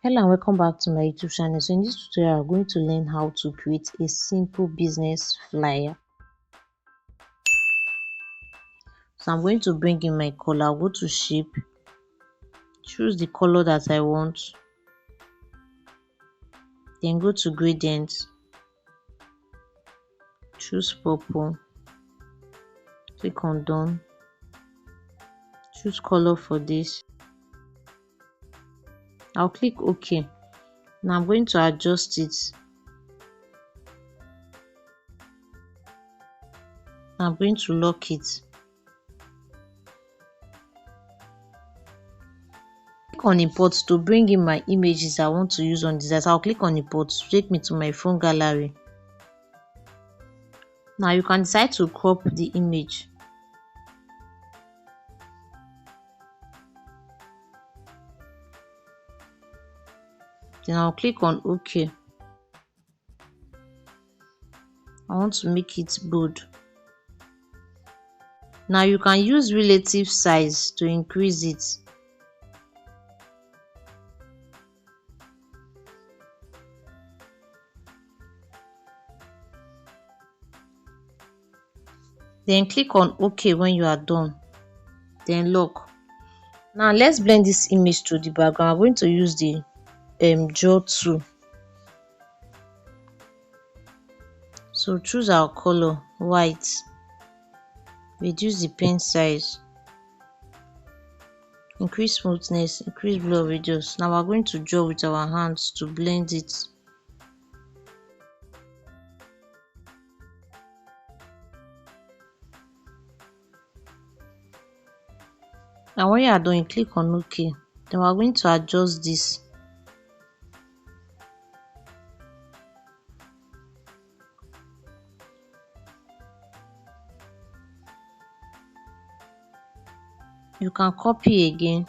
Hello and welcome back to my YouTube channel. So in this tutorial, I'm going to learn how to create a simple business flyer. So I'm going to bring in my color. I'll go to shape, choose the color that I want, then go to gradient, choose purple, click on done, choose color for this. I'll click OK. Now I'm going to adjust it. I'm going to lock it. Click on import to bring in my images I want to use on this. I'll click on import to take me to my phone gallery. Now you can decide to crop the image. Then I'll click on OK. I want to make it bold. Now you can use relative size to increase it. Then click on OK when you are done. Then lock. Now let's blend this image to the background. I'm going to use the draw tool. So choose our color white. Reduce the pen size. Increase smoothness. Increase blur radius. Now we're going to draw with our hands to blend it. Now when you are done, you click on OK. Then we're going to adjust this. You can copy again.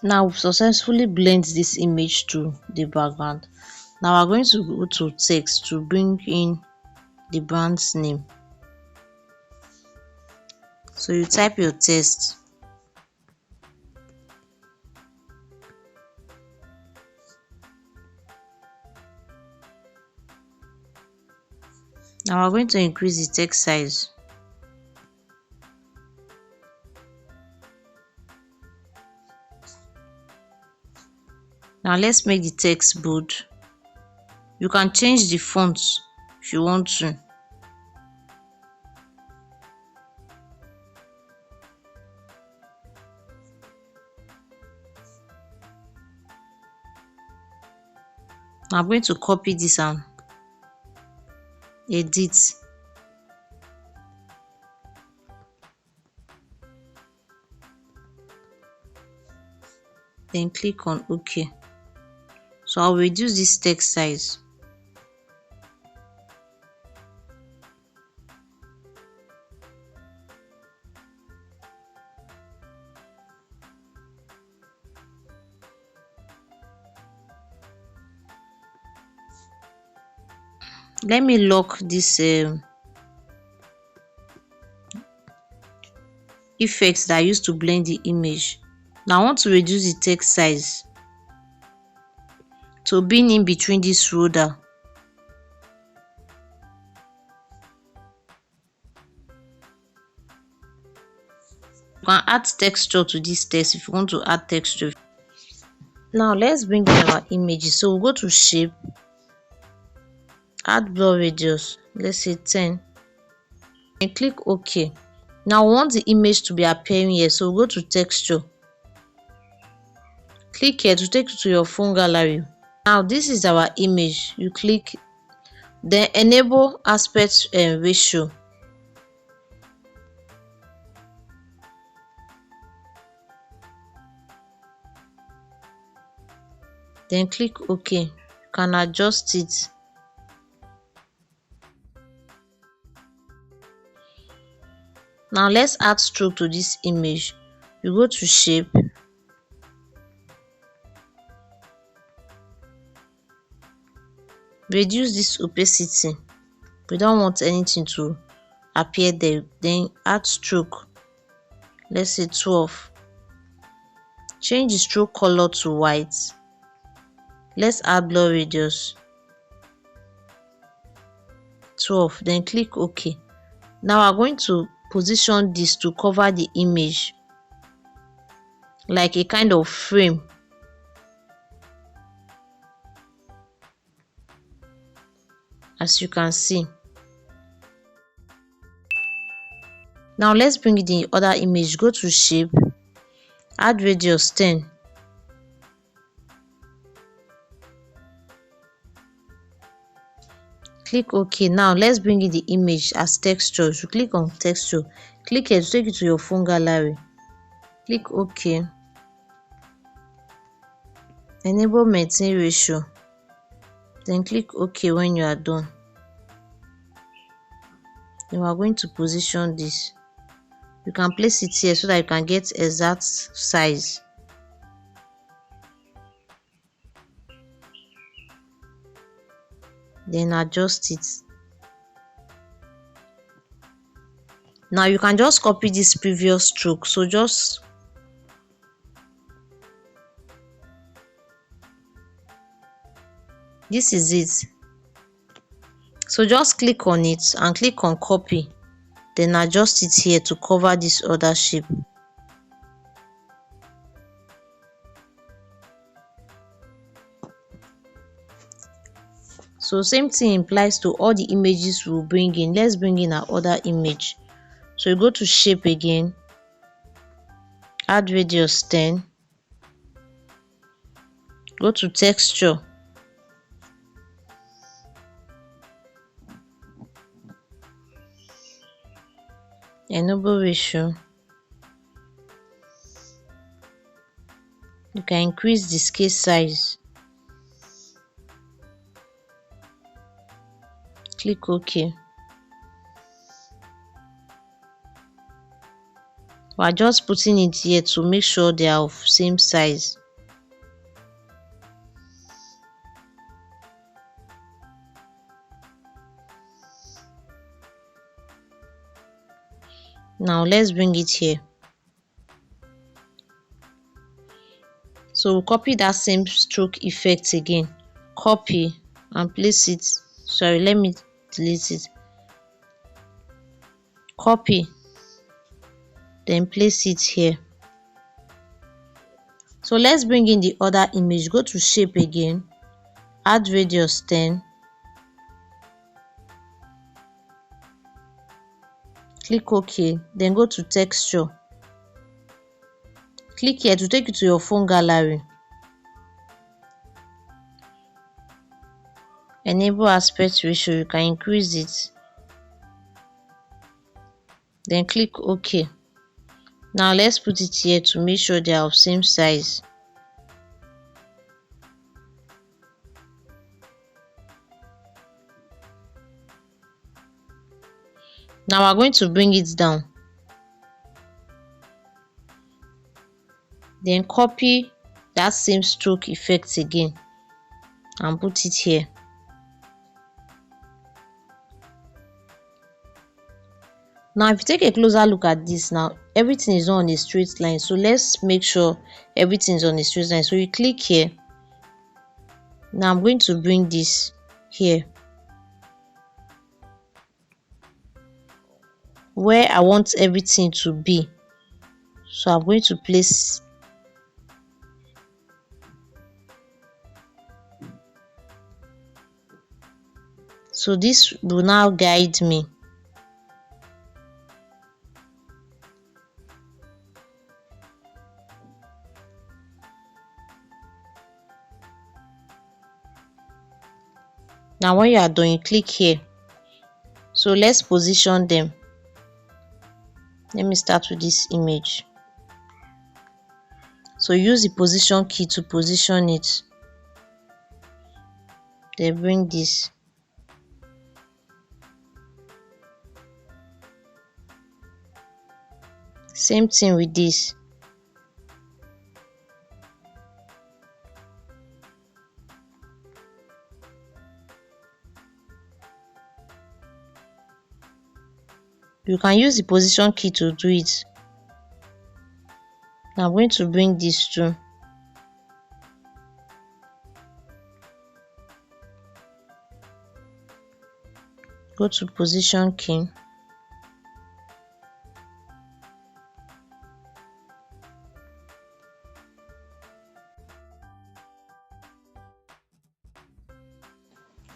Now we've successfully blended this image to the background. Now we're going to go to text to bring in the brand's name. So you type your text. Now we're going to increase the text size. Now let's make the text bold. You can change the font if you want to. Now I'm going to copy this and edit. Then click on OK. So I'll reduce this text size. Let me lock this effects that I used to blend the image. Now I want to reduce the text size to be in between this ruler. You can add texture to this text if you want to add texture. Now let's bring in our images. So we'll go to shape, add blur radius, let's say 10, and click OK. Now we want the image to be appearing here, so we'll go to texture. Click here to take you to your phone gallery. Now this is our image. You click, then enable aspect ratio. Then click OK. You can adjust it. Now let's add stroke to this image. You go to shape, reduce this opacity. We don't want anything to appear there. Then add stroke, let's say 12. Change the stroke color to white. Let's add blur radius 12, then click OK. Now we're going to position this to cover the image like a kind of frame. As you can see. Now let's bring the other image. Go to shape, add radius 10. Click OK. Now let's bring in the image as texture. You click on texture, click here to take you to your phone gallery. Click OK. Enable maintain ratio. Then click OK when you are done. Then we are going to position this. You can place it here so that you can get exact size. Then adjust it. Now you can just copy this previous stroke. So this is it. So just click on it and click on copy. Then adjust it here to cover this other shape. So same thing applies to all the images we'll bring in. Let's bring in our other image. So you go to shape again, add radius 10, go to texture, enable ratio. You can increase the scale size. Click OK. We are just putting it here to make sure they are of same size. Now let's bring it here. So we'll copy that same stroke effect again. Copy and place it. Sorry, let me delete it. Copy, then place it here. So let's bring in the other image. Go to shape again, add radius 10, click OK, then go to texture. Click here to take you to your phone gallery. Enable aspect ratio. You can increase it. Then click OK. Now let's put it here to make sure they are of same size. Now we're going to bring it down. Then copy that same stroke effect again and put it here. Now if you take a closer look at this, now everything is on a straight line. So let's make sure everything is on a straight line. So you click here. Now I'm going to bring this here where I want everything to be. So I'm going to place so this will now guide me. Now when you are done, you click here. So let's position them. Let me start with this image. So use the position key to position it. Then bring this. Same thing with this. You can use the position key to do it. Now I'm going to bring these two. Go to position key.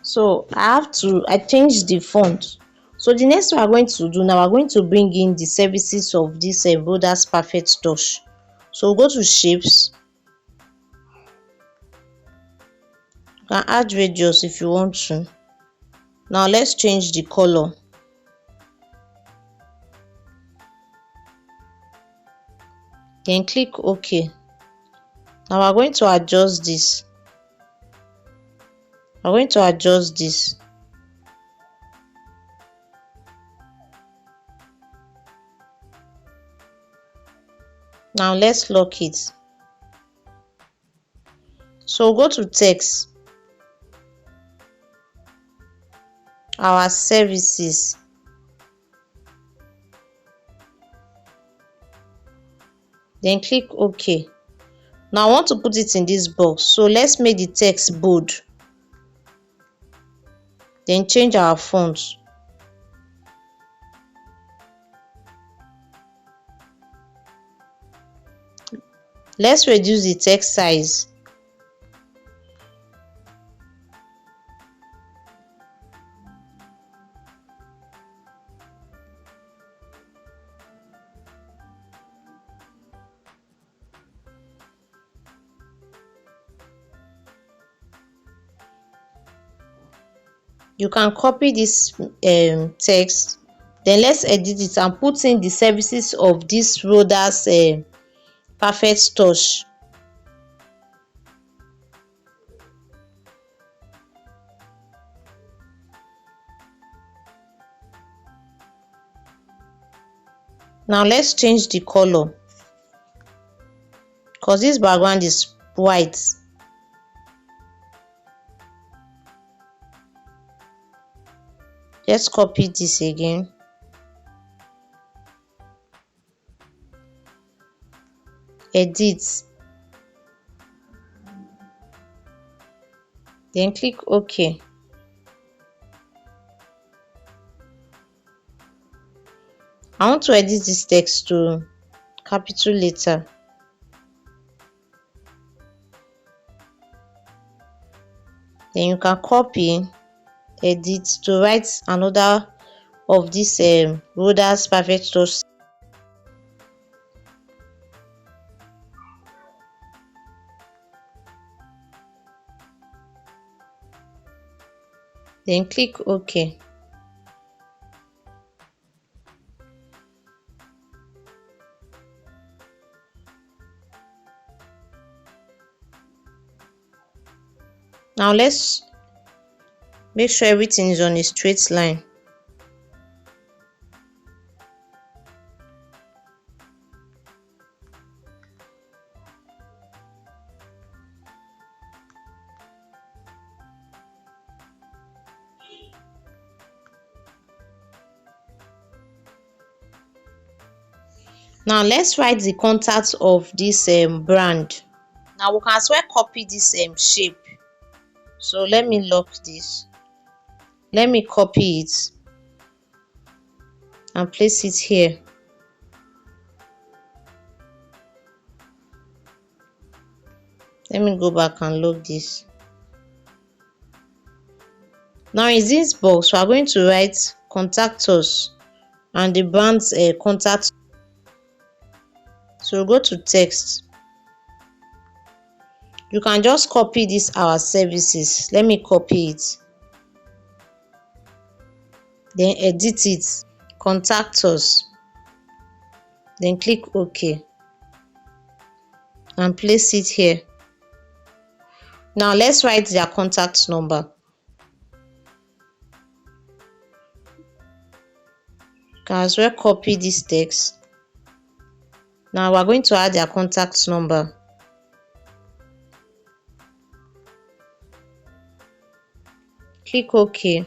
So I changed the font. So the next thing we are going to do now, we are going to bring in the services of this Broders Perfect Touch. So go to shapes. You can add radius if you want to. Now let's change the color. Then click OK. Now we are going to adjust this. We are going to adjust this. Now let's lock it. So go to text, our services. Then click OK. Now I want to put it in this box. So let's make the text bold. Then change our font. Let's reduce the text size. You can copy this text. Then let's edit it and put in the services of this Broders Perfect Touch. Now let's change the color, because this background is white. Let's copy this again. Edit. Then click OK. I want to edit this text to capital letter. Then you can copy, edit to write another of this Broders Perfect Touch. Then click OK. Now let's make sure everything is on a straight line. Now let's write the contact of this brand. Now we can as well copy this shape. So let me lock this. Let me copy it and place it here. Let me go back and lock this. Now in this box, we are going to write contact us and the brand's contact. So go to text. You can just copy this our services. Let me copy it. Then edit it. Contact us. Then click OK. And place it here. Now let's write their contact number. You can as well copy this text. Now we're going to add their contact number. Click OK.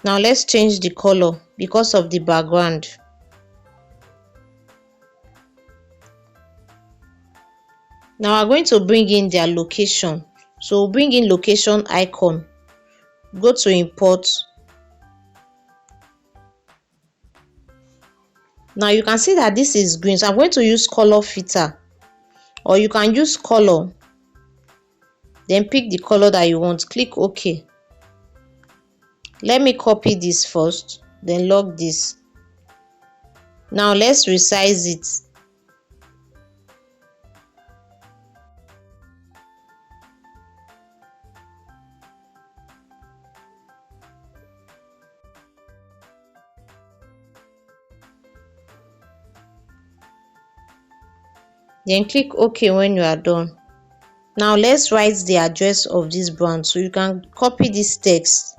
Now let's change the color because of the background. Now we're going to bring in their location. So bring in location icon, go to import. Now you can see that this is green, so I'm going to use color filter, or you can use color, then pick the color that you want, click OK. Let me copy this first, then lock this. Now let's resize it. Then click OK when you are done. Now let's write the address of this brand. So you can copy this text,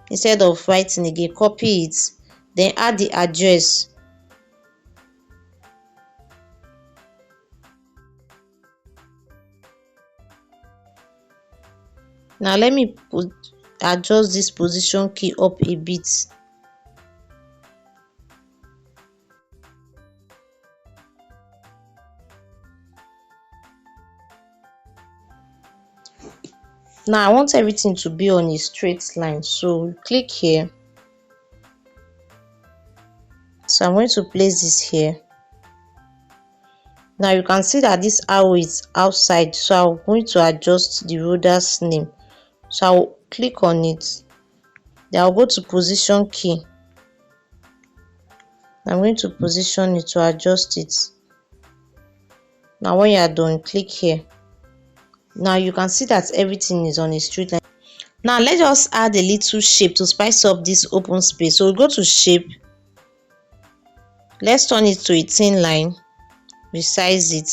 instead of writing again, copy it, then add the address. Now let me adjust this position key up a bit. Now I want everything to be on a straight line, so click here. So I'm going to place this here. Now you can see that this arrow is outside, so I'm going to adjust the ruler's name. So I'll click on it, then I'll go to position key. I'm going to position it to adjust it. Now when you are done, click here. Now you can see that everything is on a straight line. Now let's just add a little shape to spice up this open space. So we'll go to shape, let's turn it to a thin line, resize it.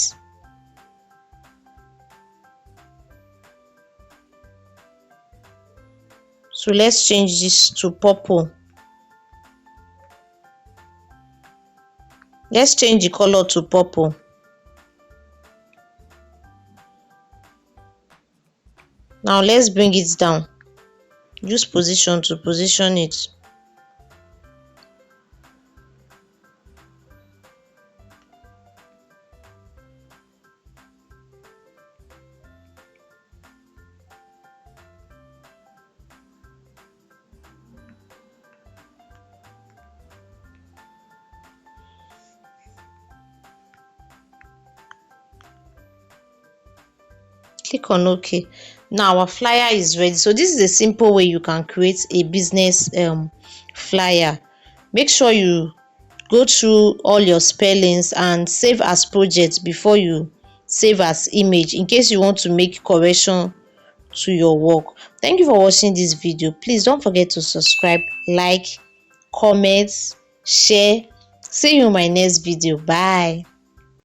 So let's change this to purple. Let's change the color to purple. Now let's bring it down. Use position to position it. Click on OK. Now our flyer is ready. So this is a simple way you can create a business flyer. Make sure you go through all your spellings and save as project before you save as image, in case you want to make correction to your work. Thank you for watching this video. Please don't forget to subscribe, like, comment, share. See you in my next video. Bye.